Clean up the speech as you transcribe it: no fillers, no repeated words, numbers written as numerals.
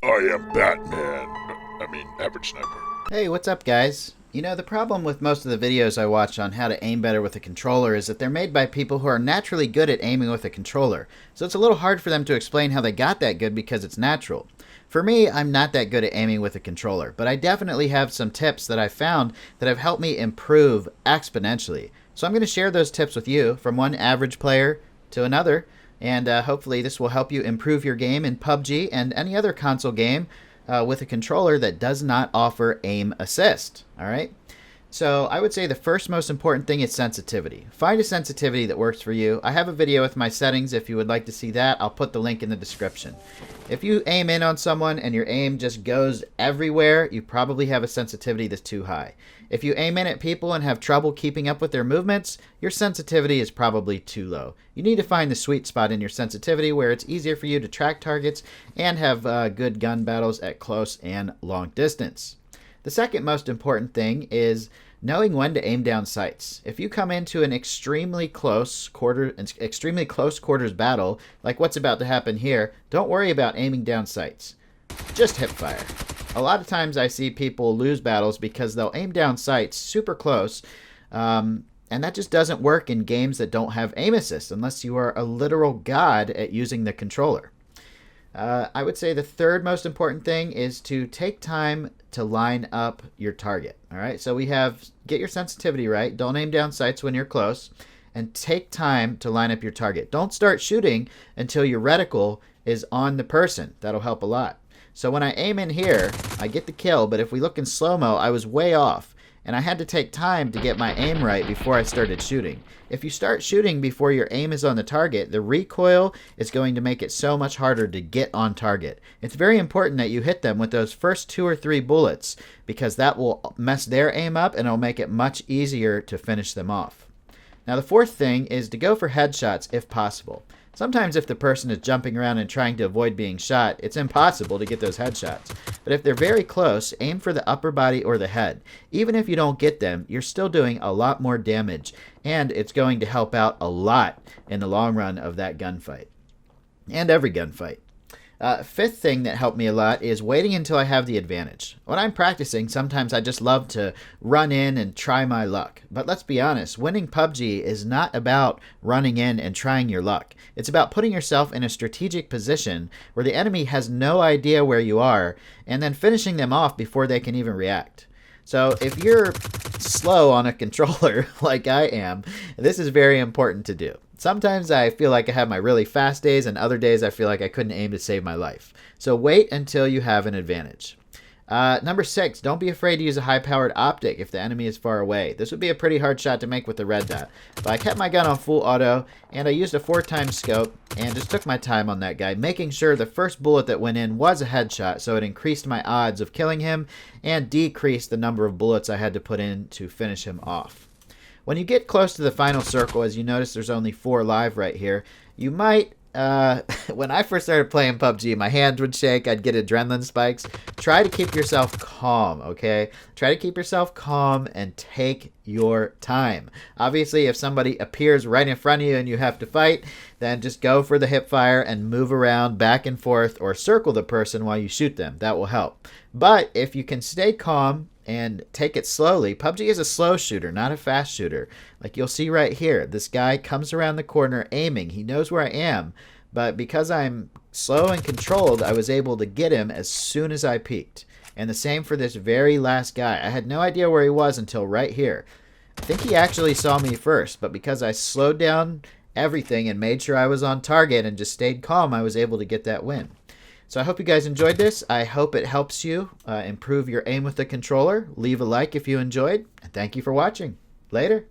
I am Batman. Average sniper. Hey, what's up, guys? You know, the problem with most of the videos I watch on how to aim better with a controller is that they're made by people who are naturally good at aiming with a controller. So it's a little hard for them to explain how they got that good because it's natural. For me, I'm not that good at aiming with a controller, but I definitely have some tips that I've found that have helped me improve exponentially. So I'm going to share those tips with you from one average player to another, and hopefully this will help you improve your game in PUBG and any other console game with a controller that does not offer aim assist. All right. So I would say the first most important thing is sensitivity. Find a sensitivity that works for you. I have a video with my settings. If you would like to see that, I'll put the link in the description. If you aim in on someone and your aim just goes everywhere, you probably have a sensitivity that's too high. If you aim in at people and have trouble keeping up with their movements, your sensitivity is probably too low. You need to find the sweet spot in your sensitivity where it's easier for you to track targets and have good gun battles at close and long distance. The second most important thing is knowing when to aim down sights. If you come into an extremely close quarters battle, like what's about to happen here, don't worry about aiming down sights. Just hip fire. A lot of times I see people lose battles because they'll aim down sights super close, and that just doesn't work in games that don't have aim assist unless you are a literal god at using the controller. I would say the third most important thing is to take time to line up your target. All right, so we have get your sensitivity right. Don't aim down sights when you're close, and take time to line up your target. Don't start shooting until your reticle is on the person. That'll help a lot. So when I aim in here, I get the kill, but if we look in slow-mo, I was way off, and I had to take time to get my aim right before I started shooting. If you start shooting before your aim is on the target, the recoil is going to make it so much harder to get on target. It's very important that you hit them with those first 2 or 3 bullets because that will mess their aim up and it'll make it much easier to finish them off. Now the fourth thing is to go for headshots if possible. Sometimes if the person is jumping around and trying to avoid being shot, it's impossible to get those headshots. But if they're very close, aim for the upper body or the head. Even if you don't get them, you're still doing a lot more damage, and it's going to help out a lot in the long run of that gunfight. And every gunfight. Fifth thing that helped me a lot is waiting until I have the advantage. When I'm practicing, sometimes I just love to run in and try my luck. But let's be honest, winning PUBG is not about running in and trying your luck. It's about putting yourself in a strategic position where the enemy has no idea where you are and then finishing them off before they can even react. So if you're slow on a controller like I am, this is very important to do. Sometimes I feel like I have my really fast days, and other days I feel like I couldn't aim to save my life. So wait until you have an advantage. Number 6, don't be afraid to use a high-powered optic if the enemy is far away. This would be a pretty hard shot to make with the red dot. But I kept my gun on full auto, and I used a 4x scope, and just took my time on that guy, making sure the first bullet that went in was a headshot, so it increased my odds of killing him, and decreased the number of bullets I had to put in to finish him off. When you get close to the final circle, as you notice there's only 4 live right here, you might, when I first started playing PUBG, my hands would shake, I'd get adrenaline spikes. Try to keep yourself calm, okay? Try to keep yourself calm and take your time. Obviously, if somebody appears right in front of you and you have to fight, then just go for the hip fire and move around back and forth or circle the person while you shoot them. That will help. But if you can stay calm and take it slowly. PUBG is a slow shooter, not a fast shooter. Like you'll see right here, this guy comes around the corner aiming. He knows where I am, but because I'm slow and controlled, I was able to get him as soon as I peeked. And the same for this very last guy. I had no idea where he was until right here. I think he actually saw me first, but because I slowed down everything and made sure I was on target and just stayed calm, I was able to get that win. So I hope you guys enjoyed this. I hope it helps you improve your aim with the controller. Leave a like if you enjoyed. And thank you for watching. Later.